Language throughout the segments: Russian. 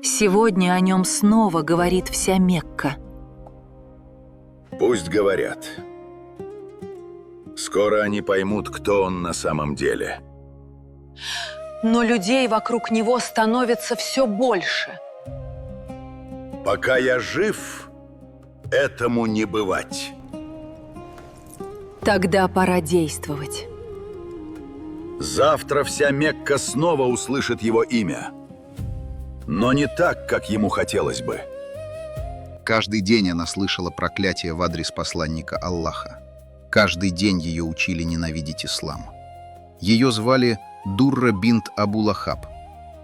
Сегодня о нем снова говорит вся Мекка. Пусть говорят. Скоро они поймут, кто он на самом деле. Но людей вокруг него становится все больше. Пока я жив, этому не бывать. Тогда пора действовать. Завтра вся Мекка снова услышит его имя. Но не так, как ему хотелось бы. Каждый день она слышала проклятие в адрес посланника Аллаха. Каждый день ее учили ненавидеть ислам. Ее звали Дурра бинт Абу Лахаб,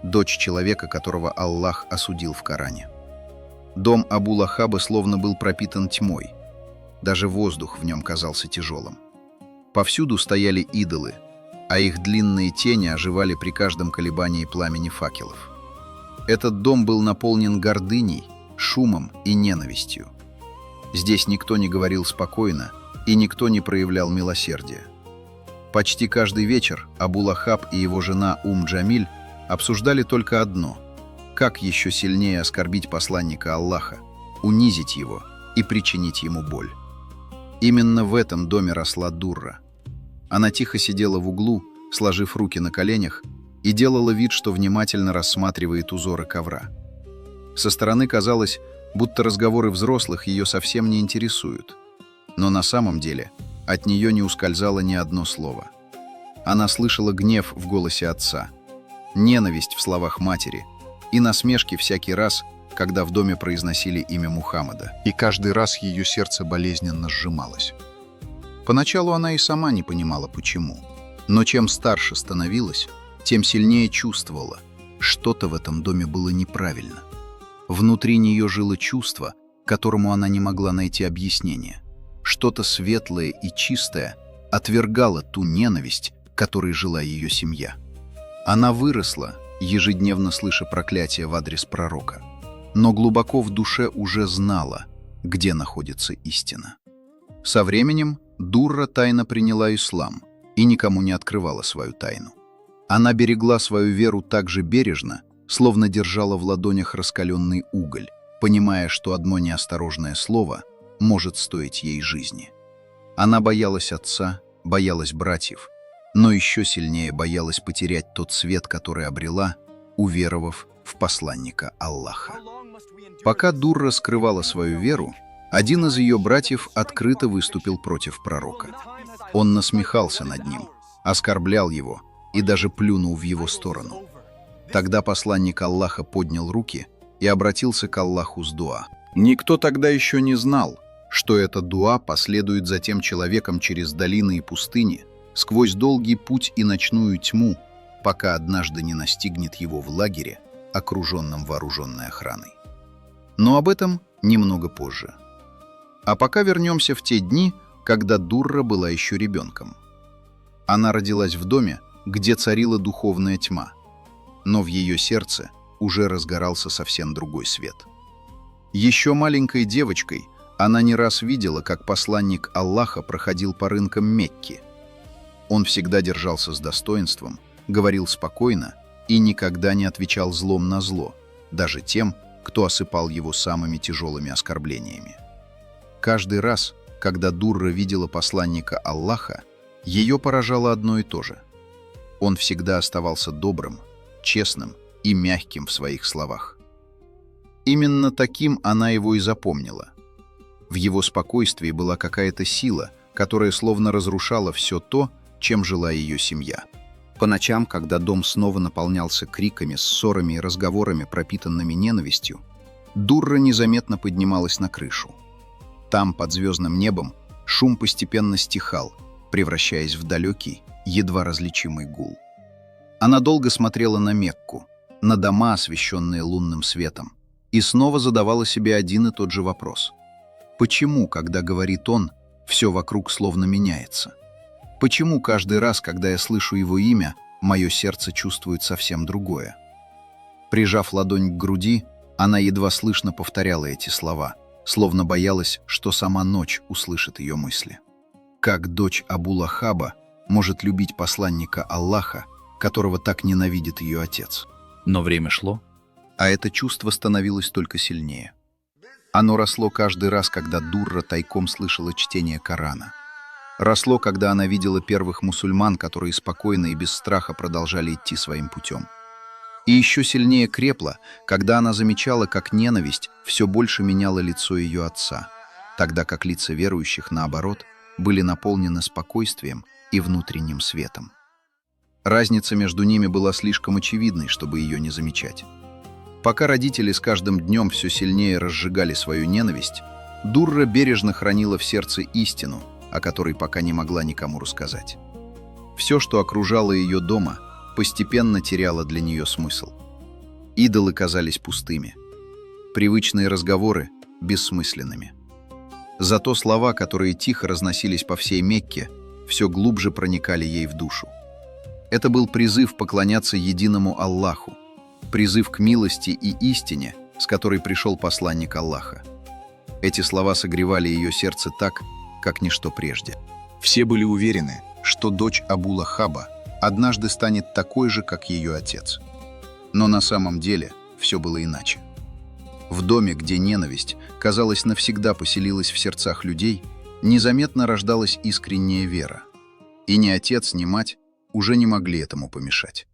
дочь человека, которого Аллах осудил в Коране. Дом Абу Лахаба словно был пропитан тьмой. Даже воздух в нем казался тяжелым. Повсюду стояли идолы, а их длинные тени оживали при каждом колебании пламени факелов. Этот дом был наполнен гордыней, шумом и ненавистью. Здесь никто не говорил спокойно, и никто не проявлял милосердия. Почти каждый вечер Абу Лахаб и его жена Джамиль обсуждали только одно – как еще сильнее оскорбить посланника Аллаха, унизить его и причинить ему боль. Именно в этом доме росла Дурра. Она тихо сидела в углу, сложив руки на коленях, и делала вид, что внимательно рассматривает узоры ковра. Со стороны казалось, будто разговоры взрослых ее совсем не интересуют. Но на самом деле от нее не ускользало ни одно слово. Она слышала гнев в голосе отца, ненависть в словах матери и насмешки всякий раз, когда в доме произносили имя Мухаммада. И каждый раз ее сердце болезненно сжималось. Поначалу она и сама не понимала, почему. Но чем старше становилась, тем сильнее чувствовала, что-то в этом доме было неправильно. Внутри нее жило чувство, которому она не могла найти объяснение. Что-то светлое и чистое отвергало ту ненависть, которой жила ее семья. Она выросла, ежедневно слыша проклятия в адрес пророка, но глубоко в душе уже знала, где находится истина. Со временем Дурра тайно приняла ислам и никому не открывала свою тайну. Она берегла свою веру так же бережно, словно держала в ладонях раскаленный уголь, понимая, что одно неосторожное слово может стоить ей жизни. Она боялась отца, боялась братьев, но еще сильнее боялась потерять тот свет, который обрела, уверовав в посланника Аллаха. Пока Дурра скрывала свою веру, один из ее братьев открыто выступил против пророка. Он насмехался над ним, оскорблял его и даже плюнул в его сторону. Тогда посланник Аллаха поднял руки и обратился к Аллаху с дуа. Никто тогда еще не знал, что эта дуа последует за тем человеком через долины и пустыни, сквозь долгий путь и ночную тьму, пока однажды не настигнет его в лагере, окруженном вооруженной охраной. Но об этом немного позже. А пока вернемся в те дни, когда Дурра была еще ребенком. Она родилась в доме, где царила духовная тьма, но в ее сердце уже разгорался совсем другой свет. Еще маленькой девочкой она не раз видела, как посланник Аллаха проходил по рынкам Мекки. Он всегда держался с достоинством, говорил спокойно и никогда не отвечал злом на зло, даже тем, кто осыпал его самыми тяжелыми оскорблениями. Каждый раз, когда Дурра видела посланника Аллаха, ее поражало одно и то же. Он всегда оставался добрым, честным и мягким в своих словах. Именно таким она его и запомнила. В его спокойствии была какая-то сила, которая словно разрушала все то, чем жила ее семья. По ночам, когда дом снова наполнялся криками, ссорами и разговорами, пропитанными ненавистью, Дурра незаметно поднималась на крышу. Там, под звездным небом, шум постепенно стихал, превращаясь в далекий, едва различимый гул. Она долго смотрела на Мекку, на дома, освещенные лунным светом, и снова задавала себе один и тот же вопрос. Почему, когда говорит он, все вокруг словно меняется? Почему каждый раз, когда я слышу его имя, мое сердце чувствует совсем другое? Прижав ладонь к груди, она едва слышно повторяла эти слова, словно боялась, что сама ночь услышит ее мысли. Как дочь Абу Лахаба может любить посланника Аллаха, которого так ненавидит ее отец? Но время шло, а это чувство становилось только сильнее. Оно росло каждый раз, когда Дурра тайком слышала чтение Корана. Росло, когда она видела первых мусульман, которые спокойно и без страха продолжали идти своим путем. И еще сильнее крепло, когда она замечала, как ненависть все больше меняла лицо ее отца, тогда как лица верующих, наоборот, были наполнены спокойствием и внутренним светом. Разница между ними была слишком очевидной, чтобы ее не замечать. Пока родители с каждым днем все сильнее разжигали свою ненависть, Дурра бережно хранила в сердце истину, о которой пока не могла никому рассказать. Все, что окружало ее дома, постепенно теряло для нее смысл. Идолы казались пустыми, привычные разговоры — бессмысленными. Зато слова, которые тихо разносились по всей Мекке, все глубже проникали ей в душу. Это был призыв поклоняться единому Аллаху, призыв к милости и истине, с которой пришел посланник Аллаха. Эти слова согревали ее сердце так, как ничто прежде. Все были уверены, что дочь Абу Лахаба однажды станет такой же, как ее отец. Но на самом деле все было иначе. В доме, где ненависть, казалось, навсегда поселилась в сердцах людей, незаметно рождалась искренняя вера. И ни отец, ни мать уже не могли этому помешать.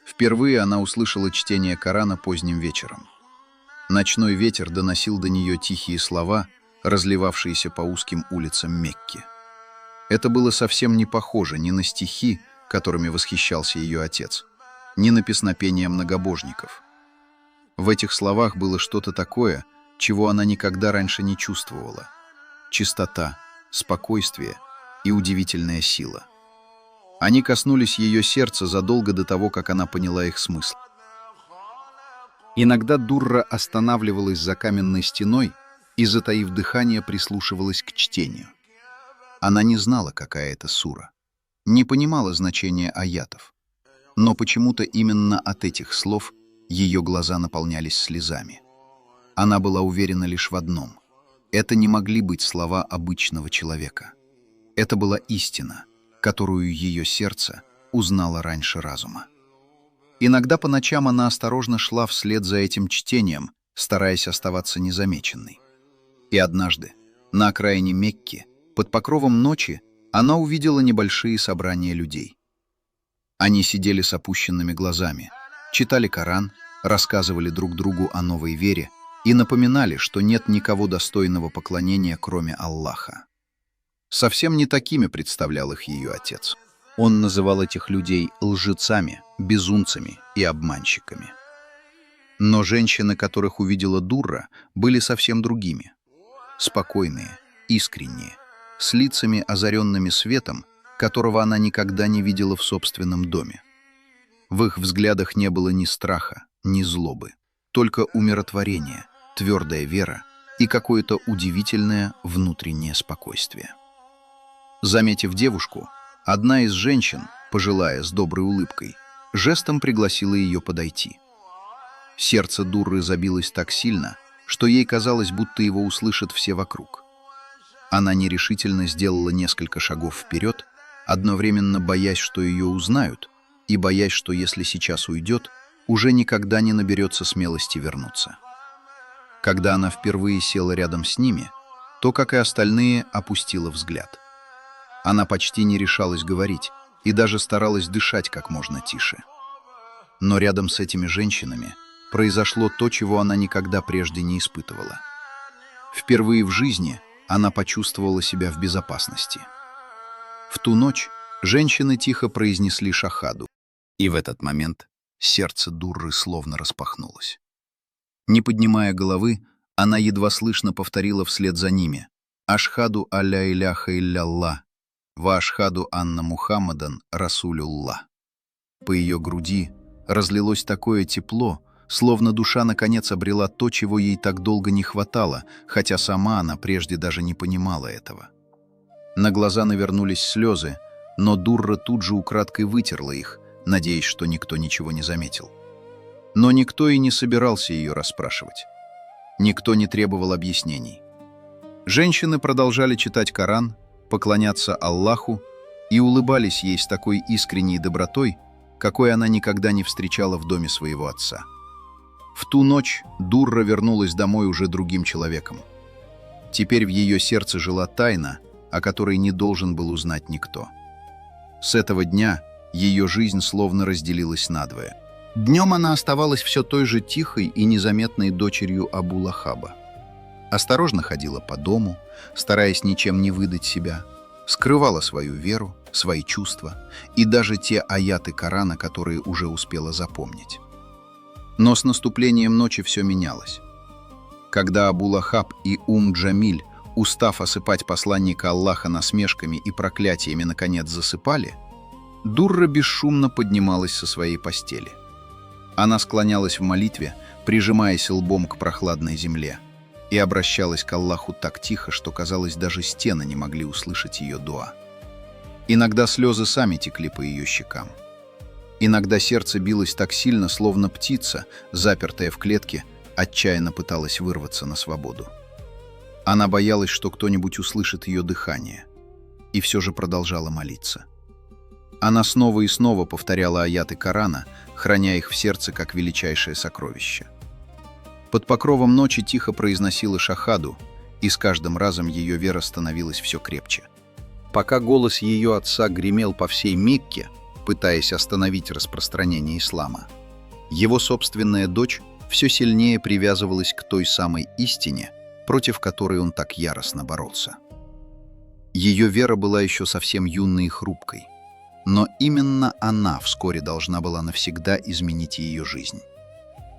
Впервые она услышала чтение Корана поздним вечером. Ночной ветер доносил до нее тихие слова, разливавшиеся по узким улицам Мекки. Это было совсем не похоже ни на стихи, которыми восхищался ее отец, ни на песнопения многобожников. В этих словах было что-то такое, чего она никогда раньше не чувствовала. Чистота, спокойствие и удивительная сила. Они коснулись ее сердца задолго до того, как она поняла их смысл. Иногда Дурра останавливалась за каменной стеной и, затаив дыхание, прислушивалась к чтению. Она не знала, какая это сура, не понимала значения аятов, но почему-то именно от этих слов ее глаза наполнялись слезами. Она была уверена лишь в одном — это не могли быть слова обычного человека. Это была истина, которую ее сердце узнало раньше разума. Иногда по ночам она осторожно шла вслед за этим чтением, стараясь оставаться незамеченной. И однажды, на окраине Мекки, под покровом ночи, она увидела небольшие собрания людей. Они сидели с опущенными глазами, читали Коран, рассказывали друг другу о новой вере и напоминали, что нет никого достойного поклонения, кроме Аллаха. Совсем не такими представлял их ее отец. Он называл этих людей лжецами, безумцами и обманщиками. Но женщины, которых увидела Дурра, были совсем другими. Спокойные, искренние, с лицами, озаренными светом, которого она никогда не видела в собственном доме. В их взглядах не было ни страха, ни злобы, только умиротворение, твердая вера и какое-то удивительное внутреннее спокойствие. Заметив девушку, одна из женщин, пожилая с доброй улыбкой, жестом пригласила ее подойти. Сердце Дурры забилось так сильно, что ей казалось, будто его услышат все вокруг. Она нерешительно сделала несколько шагов вперед, одновременно боясь, что ее узнают, и боясь, что если сейчас уйдет, уже никогда не наберется смелости вернуться. Когда она впервые села рядом с ними, то, как и остальные, опустила взгляд. Она почти не решалась говорить и даже старалась дышать как можно тише. Но рядом с этими женщинами произошло то, чего она никогда прежде не испытывала. Впервые в жизни она почувствовала себя в безопасности. В ту ночь женщины тихо произнесли шахаду, и в этот момент сердце Дурры словно распахнулось. Не поднимая головы, она едва слышно повторила вслед за ними: «Ашхаду алля иляхаилляллах, ва ашхаду анна Мухаммадан расулюллах». По ее груди разлилось такое тепло, словно душа наконец обрела то, чего ей так долго не хватало, хотя сама она прежде даже не понимала этого. На глаза навернулись слезы, но Дурра тут же украдкой вытерла их, надеясь, что никто ничего не заметил. Но никто и не собирался ее расспрашивать. Никто не требовал объяснений. Женщины продолжали читать Коран, поклоняться Аллаху и улыбались ей с такой искренней добротой, какой она никогда не встречала в доме своего отца. В ту ночь Дурра вернулась домой уже другим человеком. Теперь в ее сердце жила тайна, о которой не должен был узнать никто. С этого дня ее жизнь словно разделилась надвое. Днем она оставалась все той же тихой и незаметной дочерью Абу-Лахаба. Осторожно ходила по дому, стараясь ничем не выдать себя, скрывала свою веру, свои чувства и даже те аяты Корана, которые уже успела запомнить. Но с наступлением ночи все менялось. Когда Абу-Лахаб и Джамиль, устав осыпать посланника Аллаха насмешками и проклятиями, наконец засыпали, Дурра бесшумно поднималась со своей постели. Она склонялась в молитве, прижимаясь лбом к прохладной земле, и обращалась к Аллаху так тихо, что, казалось, даже стены не могли услышать ее дуа. Иногда слезы сами текли по ее щекам. Иногда сердце билось так сильно, словно птица, запертая в клетке, отчаянно пыталась вырваться на свободу. Она боялась, что кто-нибудь услышит ее дыхание, и все же продолжала молиться. Она снова и снова повторяла аяты Корана, храня их в сердце как величайшее сокровище. Под покровом ночи тихо произносила шахаду, и с каждым разом ее вера становилась все крепче. Пока голос ее отца гремел по всей Мекке, пытаясь остановить распространение ислама, его собственная дочь все сильнее привязывалась к той самой истине, против которой он так яростно боролся. Ее вера была еще совсем юной и хрупкой, но именно она вскоре должна была навсегда изменить ее жизнь.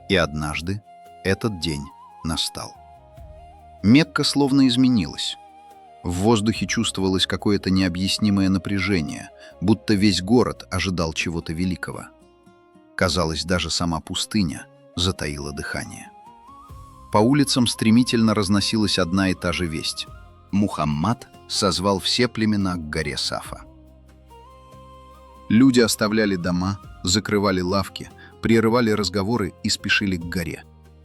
И однажды этот день настал. Мекка словно изменилась. В воздухе чувствовалось какое-то необъяснимое напряжение, будто весь город ожидал чего-то великого. Казалось, даже сама пустыня затаила дыхание. По улицам стремительно разносилась одна и та же весть. Мухаммад созвал все племена к горе Сафа. Люди оставляли дома, закрывали лавки, прерывали разговоры и спешили к горе.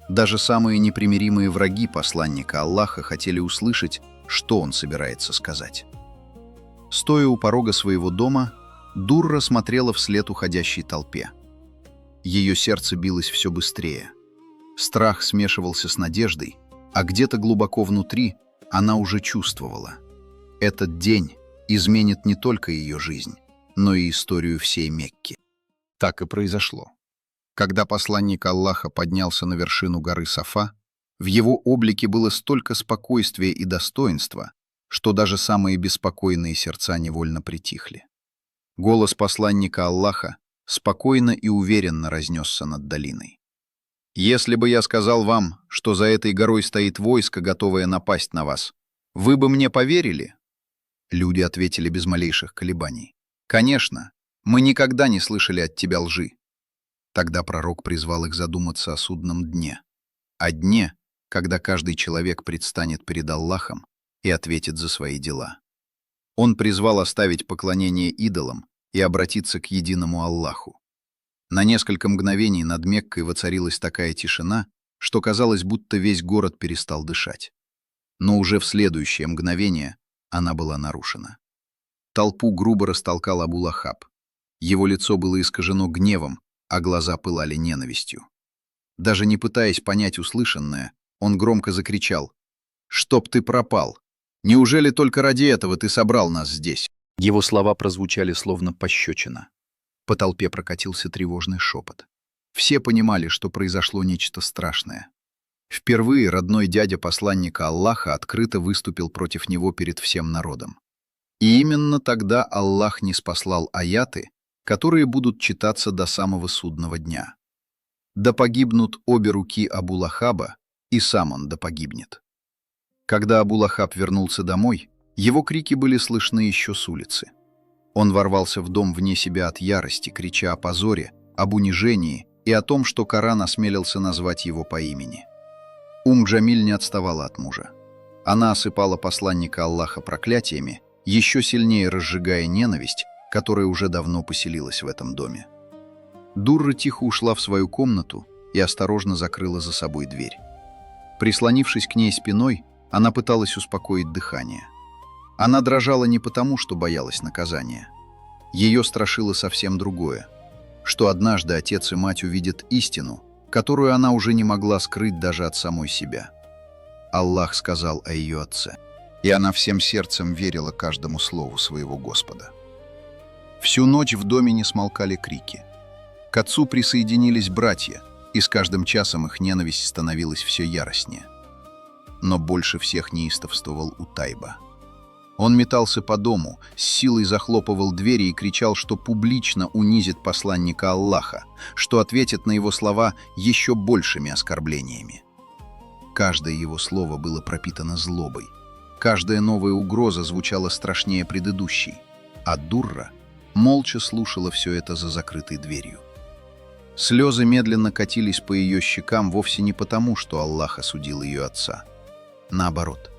Даже самые непримиримые враги посланника Аллаха хотели услышать, что он собирается сказать. Стоя у порога своего дома, Дурра смотрела вслед уходящей толпе. Ее сердце билось все быстрее. Страх смешивался с надеждой, а где-то глубоко внутри она уже чувствовала. Этот день изменит не только ее жизнь, но и историю всей Мекки. Так и произошло. Когда посланник Аллаха поднялся на вершину горы Сафа, в его облике было столько спокойствия и достоинства, что даже самые беспокойные сердца невольно притихли. Голос посланника Аллаха спокойно и уверенно разнесся над долиной. «Если бы я сказал вам, что за этой горой стоит войско, готовое напасть на вас, вы бы мне поверили?» Люди ответили без малейших колебаний. «Конечно, мы никогда не слышали от тебя лжи». Тогда пророк призвал их задуматься о судном дне. О дне, когда каждый человек предстанет перед Аллахом и ответит за свои дела. Он призвал оставить поклонение идолам и обратиться к единому Аллаху. На несколько мгновений над Меккой воцарилась такая тишина, что казалось, будто весь город перестал дышать. Но уже в следующее мгновение она была нарушена. Толпу грубо растолкал Абу-Лахаб. Его лицо было искажено гневом, а глаза пылали ненавистью. Даже не пытаясь понять услышанное, он громко закричал: «Чтоб ты пропал! Неужели только ради этого ты собрал нас здесь?» Его слова прозвучали словно пощечина. По толпе прокатился тревожный шепот. Все понимали, что произошло нечто страшное. Впервые родной дядя посланника Аллаха открыто выступил против него перед всем народом. И именно тогда Аллах ниспослал аяты, которые будут читаться до самого судного дня. Да погибнут обе руки Абу-Лахаба, и сам он да погибнет. Когда Абу-Лахаб вернулся домой, его крики были слышны еще с улицы. Он ворвался в дом вне себя от ярости, крича о позоре, об унижении и о том, что Коран осмелился назвать его по имени. Джамиль не отставала от мужа. Она осыпала посланника Аллаха проклятиями, еще сильнее разжигая ненависть, которая уже давно поселилась в этом доме. Дурра тихо ушла в свою комнату и осторожно закрыла за собой дверь. Прислонившись к ней спиной, она пыталась успокоить дыхание. Она дрожала не потому, что боялась наказания. Ее страшило совсем другое, что однажды отец и мать увидят истину, которую она уже не могла скрыть даже от самой себя. Аллах сказал о ее отце, и она всем сердцем верила каждому слову своего Господа. Всю ночь в доме не смолкали крики. К отцу присоединились братья, и с каждым часом их ненависть становилась все яростнее. Но больше всех неистовствовал Утайба. Он метался по дому, с силой захлопывал двери и кричал, что публично унизит посланника Аллаха, что ответит на его слова еще большими оскорблениями. Каждое его слово было пропитано злобой. Каждая новая угроза звучала страшнее предыдущей, а Дурра молча слушала все это за закрытой дверью. Слезы медленно катились по ее щекам вовсе не потому, что Аллах осудил ее отца. Наоборот.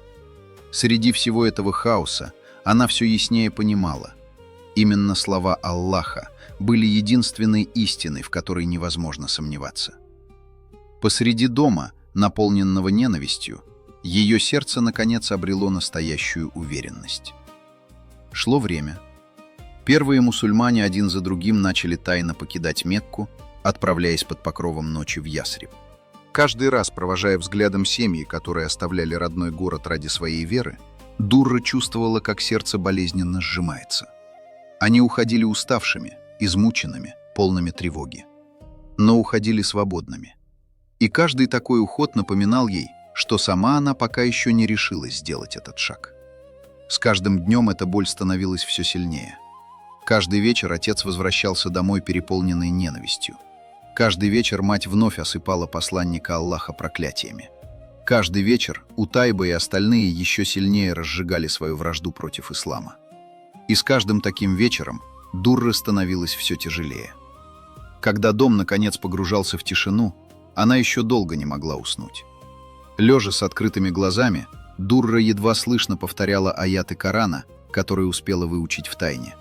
Среди всего этого хаоса она все яснее понимала. Именно слова Аллаха были единственной истиной, в которой невозможно сомневаться. Посреди дома, наполненного ненавистью, ее сердце наконец обрело настоящую уверенность. Шло время. Первые мусульмане один за другим начали тайно покидать Мекку, отправляясь под покровом ночи в Ясриб. Каждый раз, провожая взглядом семьи, которые оставляли родной город ради своей веры, Дурра чувствовала, как сердце болезненно сжимается. Они уходили уставшими, измученными, полными тревоги. Но уходили свободными. И каждый такой уход напоминал ей, что сама она пока еще не решилась сделать этот шаг. С каждым днем эта боль становилась все сильнее. Каждый вечер отец возвращался домой, переполненный ненавистью. Каждый вечер мать вновь осыпала посланника Аллаха проклятиями. Каждый вечер Утайба и остальные еще сильнее разжигали свою вражду против ислама. И с каждым таким вечером Дурра становилась все тяжелее. Когда дом наконец погружался в тишину, она еще долго не могла уснуть. Лежа с открытыми глазами, Дурра едва слышно повторяла аяты Корана, которые успела выучить втайне,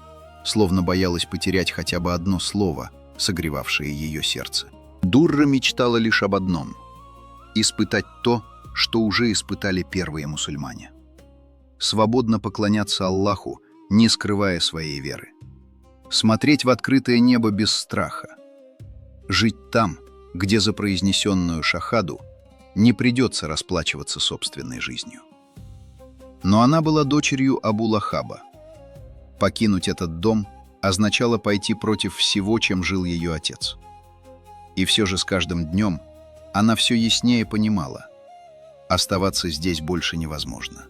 словно боялась потерять хотя бы одно слово, согревавшее ее сердце. Дурра мечтала лишь об одном — испытать то, что уже испытали первые мусульмане. Свободно поклоняться Аллаху, не скрывая своей веры. Смотреть в открытое небо без страха. Жить там, где за произнесенную шахаду не придется расплачиваться собственной жизнью. Но она была дочерью Абу Лахаба. Покинуть этот дом означало пойти против всего, чем жил ее отец. И все же с каждым днем она все яснее понимала — оставаться здесь больше невозможно.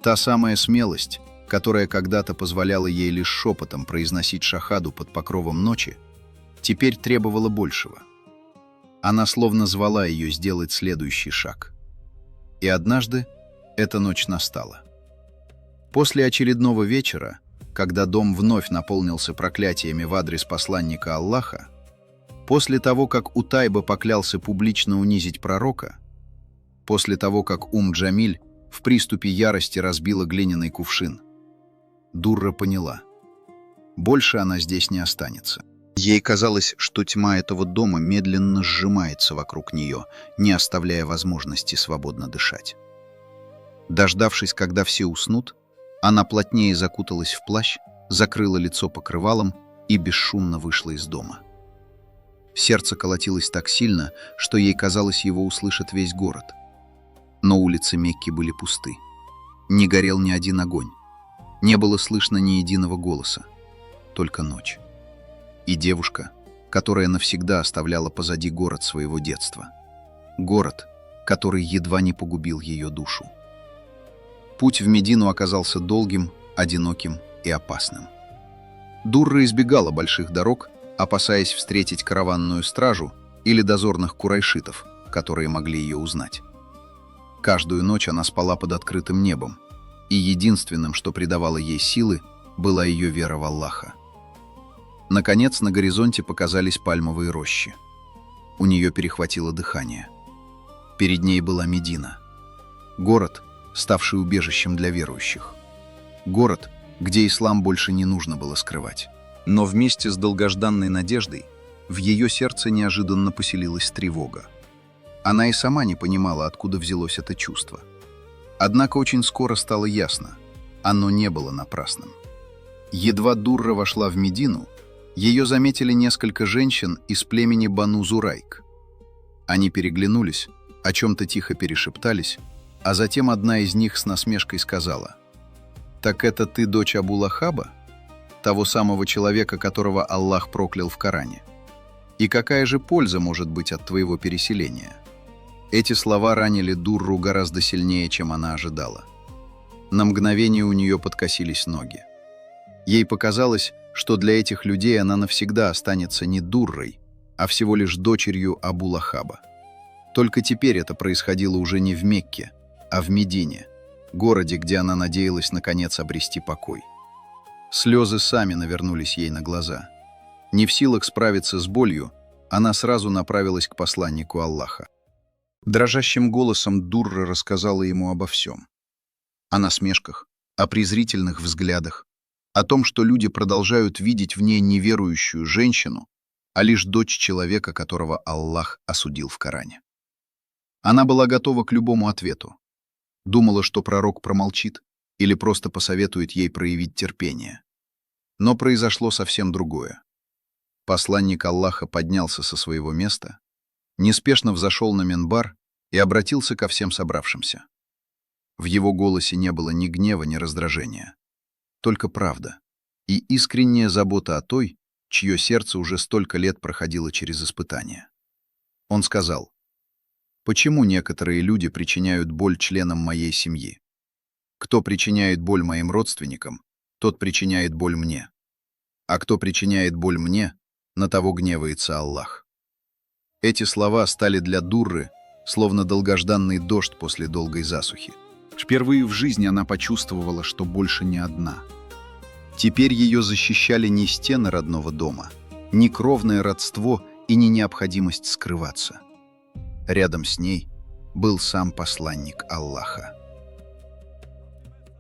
Та самая смелость, которая когда-то позволяла ей лишь шепотом произносить шахаду под покровом ночи, теперь требовала большего. Она словно звала ее сделать следующий шаг. И однажды эта ночь настала. После очередного вечера, когда дом вновь наполнился проклятиями в адрес посланника Аллаха, после того, как Утайба поклялся публично унизить пророка, после того, как Джамиль в приступе ярости разбила глиняный кувшин, Дурра поняла — больше она здесь не останется. Ей казалось, что тьма этого дома медленно сжимается вокруг нее, не оставляя возможности свободно дышать. Дождавшись, когда все уснут, она плотнее закуталась в плащ, закрыла лицо покрывалом и бесшумно вышла из дома. Сердце колотилось так сильно, что ей казалось, его услышит весь город. Но улицы Мекки были пусты. Не горел ни один огонь. Не было слышно ни единого голоса. Только ночь. И девушка, которая навсегда оставляла позади город своего детства. Город, который едва не погубил ее душу. Путь в Медину оказался долгим, одиноким и опасным. Дурра избегала больших дорог, опасаясь встретить караванную стражу или дозорных курайшитов, которые могли ее узнать. Каждую ночь она спала под открытым небом, и единственным, что придавало ей силы, была ее вера в Аллаха. Наконец, на горизонте показались пальмовые рощи. У нее перехватило дыхание. Перед ней была Медина. Город, ставший убежищем для верующих. Город, где ислам больше не нужно было скрывать. Но вместе с долгожданной надеждой в ее сердце неожиданно поселилась тревога. Она и сама не понимала, откуда взялось это чувство. Однако очень скоро стало ясно — оно не было напрасным. Едва Дурра вошла в Медину, ее заметили несколько женщин из племени Бану Зурайк. Они переглянулись, о чем-то тихо перешептались, а затем одна из них с насмешкой сказала: «Так это ты дочь Абу-Лахаба, того самого человека, которого Аллах проклял в Коране? И какая же польза может быть от твоего переселения?» Эти слова ранили Дурру гораздо сильнее, чем она ожидала. На мгновение у нее подкосились ноги. Ей показалось, что для этих людей она навсегда останется не Дуррой, а всего лишь дочерью Абу-Лахаба. Только теперь это происходило уже не в Мекке, а в Медине, городе, где она надеялась наконец обрести покой. Слезы сами навернулись ей на глаза. Не в силах справиться с болью, она сразу направилась к посланнику Аллаха. Дрожащим голосом Дурра рассказала ему обо всем. О насмешках, о презрительных взглядах, о том, что люди продолжают видеть в ней неверующую женщину, а лишь дочь человека, которого Аллах осудил в Коране. Она была готова к любому ответу. Думала, что пророк промолчит или просто посоветует ей проявить терпение. Но произошло совсем другое. Посланник Аллаха поднялся со своего места, неспешно взошел на минбар и обратился ко всем собравшимся. В его голосе не было ни гнева, ни раздражения, только правда и искренняя забота о той, чье сердце уже столько лет проходило через испытания. Он сказал: «Почему некоторые люди причиняют боль членам моей семьи? Кто причиняет боль моим родственникам, тот причиняет боль мне. А кто причиняет боль мне, на того гневается Аллах». Эти слова стали для Дурры словно долгожданный дождь после долгой засухи. Впервые в жизни она почувствовала, что больше не одна. Теперь ее защищали не стены родного дома, не кровное родство и не необходимость скрываться. Рядом с ней был сам посланник Аллаха.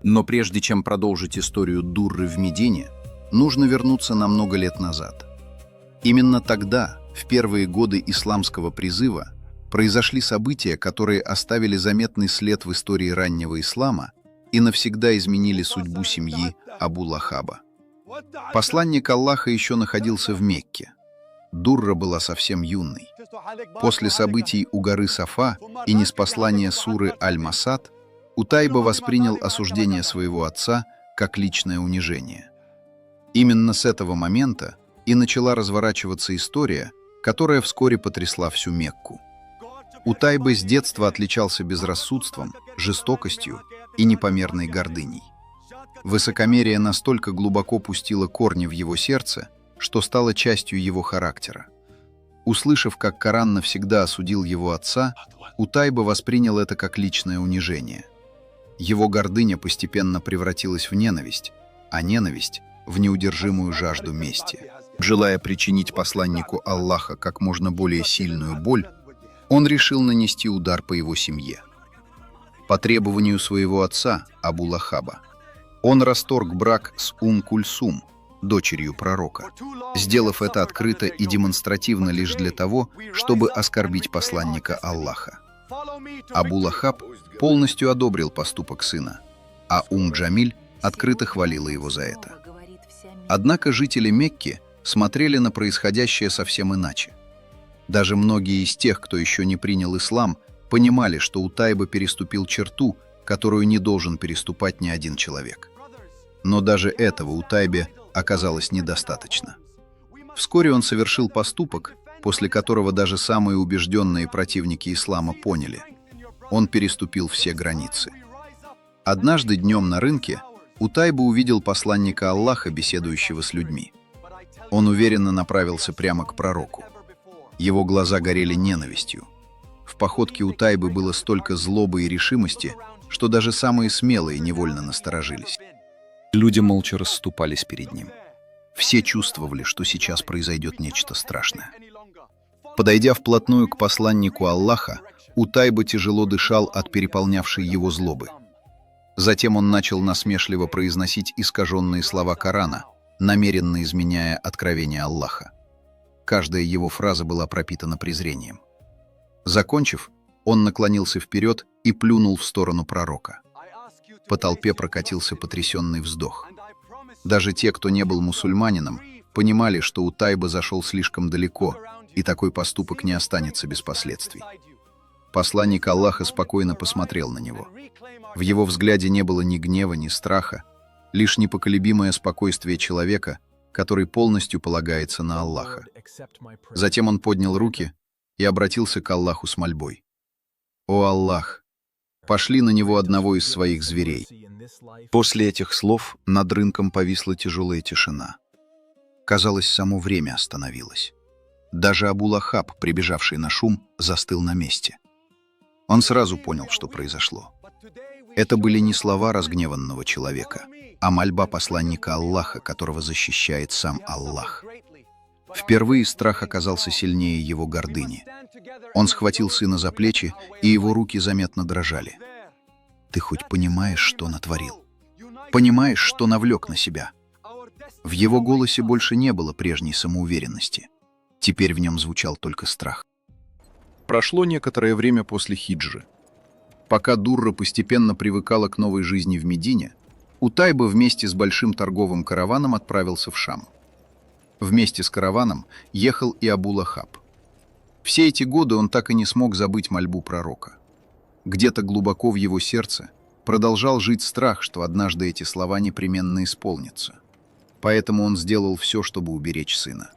Но прежде чем продолжить историю Дурры в Медине, нужно вернуться на много лет назад. Именно тогда, в первые годы исламского призыва, произошли события, которые оставили заметный след в истории раннего ислама и навсегда изменили судьбу семьи Абу-Лахаба. Посланник Аллаха еще находился в Мекке. Дурра была совсем юной. После событий у горы Сафа и ниспослания суры Аль-Масад Утайба воспринял осуждение своего отца как личное унижение. Именно с этого момента и начала разворачиваться история, которая вскоре потрясла всю Мекку. Утайба с детства отличался безрассудством, жестокостью и непомерной гордыней. Высокомерие настолько глубоко пустило корни в его сердце, что стало частью его характера. Услышав, как Коран навсегда осудил его отца, Утайба воспринял это как личное унижение. Его гордыня постепенно превратилась в ненависть, а ненависть — в неудержимую жажду мести. Желая причинить посланнику Аллаха как можно более сильную боль, он решил нанести удар по его семье. По требованию своего отца, Абу-Лахаба, он расторг брак с Кульсум, дочерью пророка, сделав это открыто и демонстративно лишь для того, чтобы оскорбить посланника Аллаха. Абу-Лахаб полностью одобрил поступок сына, а Джамиль открыто хвалила его за это. Однако жители Мекки смотрели на происходящее совсем иначе. Даже многие из тех, кто еще не принял ислам, понимали, что Утайба переступил черту, которую не должен переступать ни один человек. Но даже этого Утайбе оказалось недостаточно. Вскоре он совершил поступок, после которого даже самые убежденные противники ислама поняли – он переступил все границы. Однажды днем на рынке Утайба увидел посланника Аллаха, беседующего с людьми. Он уверенно направился прямо к пророку. Его глаза горели ненавистью. В походке Утайбы было столько злобы и решимости, что даже самые смелые невольно насторожились. Люди молча расступались перед ним. Все чувствовали, что сейчас произойдет нечто страшное. Подойдя вплотную к посланнику Аллаха, Утайба тяжело дышал от переполнявшей его злобы. Затем он начал насмешливо произносить искаженные слова Корана, намеренно изменяя откровение Аллаха. Каждая его фраза была пропитана презрением. Закончив, он наклонился вперед и плюнул в сторону пророка. По толпе прокатился потрясенный вздох. Даже те, кто не был мусульманином, понимали, что Утайба зашел слишком далеко, и такой поступок не останется без последствий. Посланник Аллаха спокойно посмотрел на него. В его взгляде не было ни гнева, ни страха, лишь непоколебимое спокойствие человека, который полностью полагается на Аллаха. Затем он поднял руки и обратился к Аллаху с мольбой. «О Аллах, пошли на него одного из своих зверей». После этих слов над рынком повисла тяжелая тишина. Казалось, само время остановилось. Даже Абу Лахаб, прибежавший на шум, застыл на месте. Он сразу понял, что произошло. Это были не слова разгневанного человека, а мольба посланника Аллаха, которого защищает сам Аллах. Впервые страх оказался сильнее его гордыни. Он схватил сына за плечи, и его руки заметно дрожали. «Ты хоть понимаешь, что натворил? Понимаешь, что навлек на себя?» В его голосе больше не было прежней самоуверенности. Теперь в нем звучал только страх. Прошло некоторое время после хиджры. Пока Дурра постепенно привыкала к новой жизни в Медине, Утайба вместе с большим торговым караваном отправился в Шам. Вместе с караваном ехал и Абу Лахаб. Все эти годы он так и не смог забыть мольбу пророка. Где-то глубоко в его сердце продолжал жить страх, что однажды эти слова непременно исполнятся. Поэтому он сделал все, чтобы уберечь сына.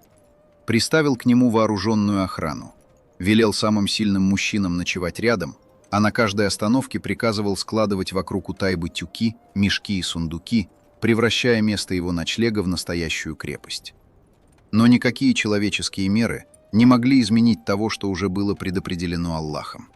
Приставил к нему вооруженную охрану, велел самым сильным мужчинам ночевать рядом, а на каждой остановке приказывал складывать вокруг Утайбы тюки, мешки и сундуки, превращая место его ночлега в настоящую крепость. Но никакие человеческие меры не могли изменить того, что уже было предопределено Аллахом.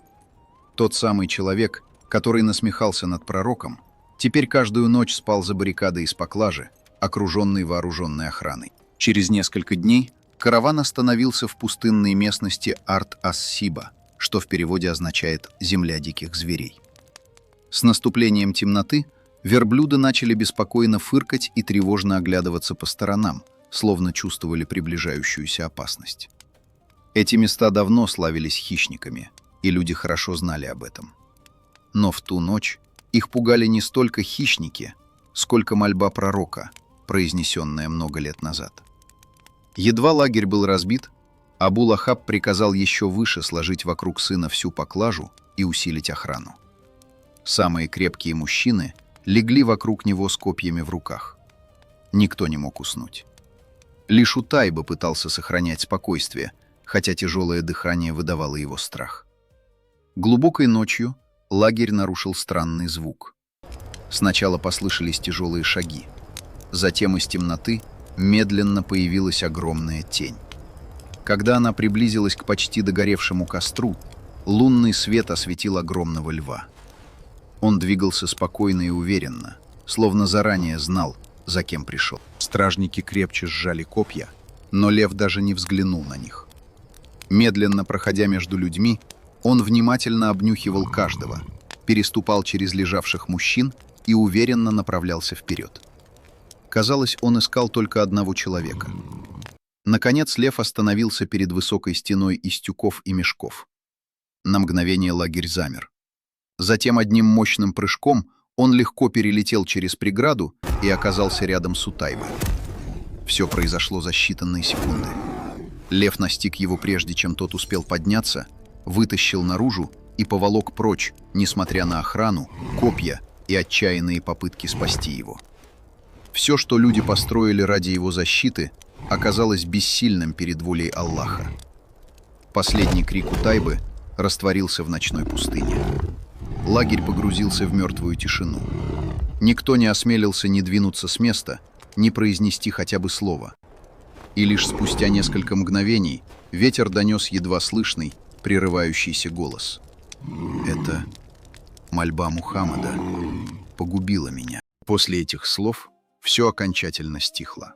Тот самый человек, который насмехался над пророком, теперь каждую ночь спал за баррикадой из поклажи, окруженный вооруженной охраной. Через несколько дней караван остановился в пустынной местности Арт-ас-Сиба, что в переводе означает «земля диких зверей». С наступлением темноты верблюды начали беспокойно фыркать и тревожно оглядываться по сторонам, словно чувствовали приближающуюся опасность. Эти места давно славились хищниками, и люди хорошо знали об этом. Но в ту ночь их пугали не столько хищники, сколько мольба пророка, произнесенная много лет назад. Едва лагерь был разбит, Абу Лахаб приказал еще выше сложить вокруг сына всю поклажу и усилить охрану. Самые крепкие мужчины легли вокруг него с копьями в руках. Никто не мог уснуть. Лишь Утайба пытался сохранять спокойствие, хотя тяжелое дыхание выдавало его страх. Глубокой ночью лагерь нарушил странный звук. Сначала послышались тяжелые шаги. Затем из темноты медленно появилась огромная тень. Когда она приблизилась к почти догоревшему костру, лунный свет осветил огромного льва. Он двигался спокойно и уверенно, словно заранее знал, за кем пришел. Стражники крепче сжали копья, но лев даже не взглянул на них. Медленно проходя между людьми, он внимательно обнюхивал каждого, переступал через лежавших мужчин и уверенно направлялся вперед. Казалось, он искал только одного человека. Наконец лев остановился перед высокой стеной из тюков и мешков. На мгновение лагерь замер. Затем одним мощным прыжком он легко перелетел через преграду и оказался рядом с Утайбой. Все произошло за считанные секунды. Лев настиг его прежде, чем тот успел подняться, вытащил наружу и поволок прочь, несмотря на охрану, копья и отчаянные попытки спасти его. Все, что люди построили ради его защиты, оказалось бессильным перед волей Аллаха. Последний крик Утайбы растворился в ночной пустыне. Лагерь погрузился в мертвую тишину. Никто не осмелился ни двинуться с места, ни произнести хотя бы слово. И лишь спустя несколько мгновений ветер донес едва слышный, прерывающийся голос. «Это мольба Мухаммада погубила меня». После этих слов все окончательно стихло.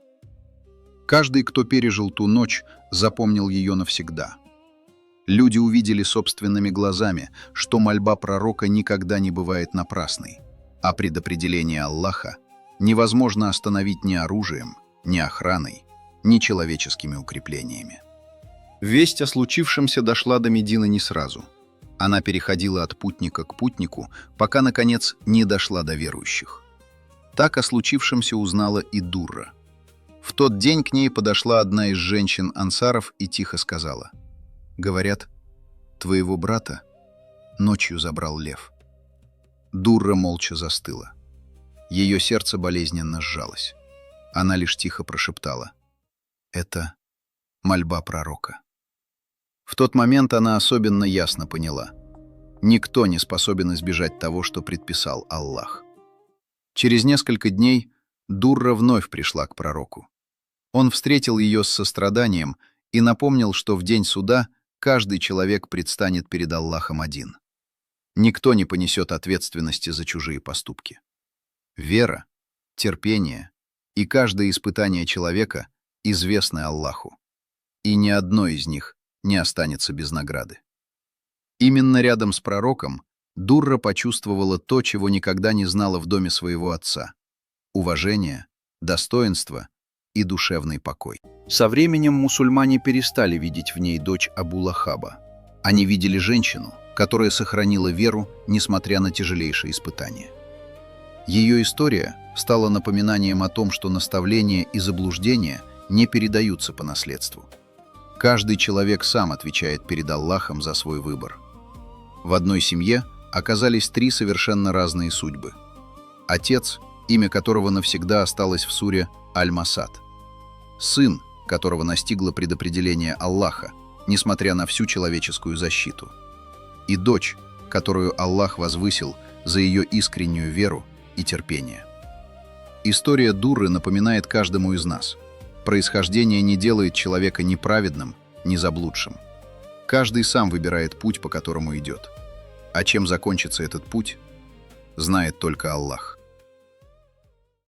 Каждый, кто пережил ту ночь, запомнил ее навсегда. Люди увидели собственными глазами, что мольба пророка никогда не бывает напрасной, а предопределение Аллаха невозможно остановить ни оружием, ни охраной, ни человеческими укреплениями. Весть о случившемся дошла до Медины не сразу. Она переходила от путника к путнику, пока, наконец, не дошла до верующих. Так о случившемся узнала и Дурра. В тот день к ней подошла одна из женщин-ансаров и тихо сказала: «Говорят, твоего брата ночью забрал лев». Дурра молча застыла. Ее сердце болезненно сжалось. Она лишь тихо прошептала: «Это мольба пророка». В тот момент она особенно ясно поняла: никто не способен избежать того, что предписал Аллах. Через несколько дней Дурра вновь пришла к пророку. Он встретил ее с состраданием и напомнил, что в день суда каждый человек предстанет перед Аллахом один. Никто не понесет ответственности за чужие поступки. Вера, терпение и каждое испытание человека известны Аллаху, и ни одно из них не останется без награды. Именно рядом с пророком Дурра почувствовала то, чего никогда не знала в доме своего отца — уважение, достоинство и душевный покой. Со временем мусульмане перестали видеть в ней дочь Абу Лахаба. Они видели женщину, которая сохранила веру, несмотря на тяжелейшие испытания. Ее история стала напоминанием о том, что наставления и заблуждения не передаются по наследству. Каждый человек сам отвечает перед Аллахом за свой выбор. В одной семье оказались 3 совершенно разные судьбы. Отец, имя которого навсегда осталось в суре Аль-Масад. Сын, которого настигло предопределение Аллаха, несмотря на всю человеческую защиту. И дочь, которую Аллах возвысил за ее искреннюю веру и терпение. История Дурры напоминает каждому из нас: происхождение не делает человека ни праведным, ни заблудшим. Каждый сам выбирает путь, по которому идет. А чем закончится этот путь, знает только Аллах.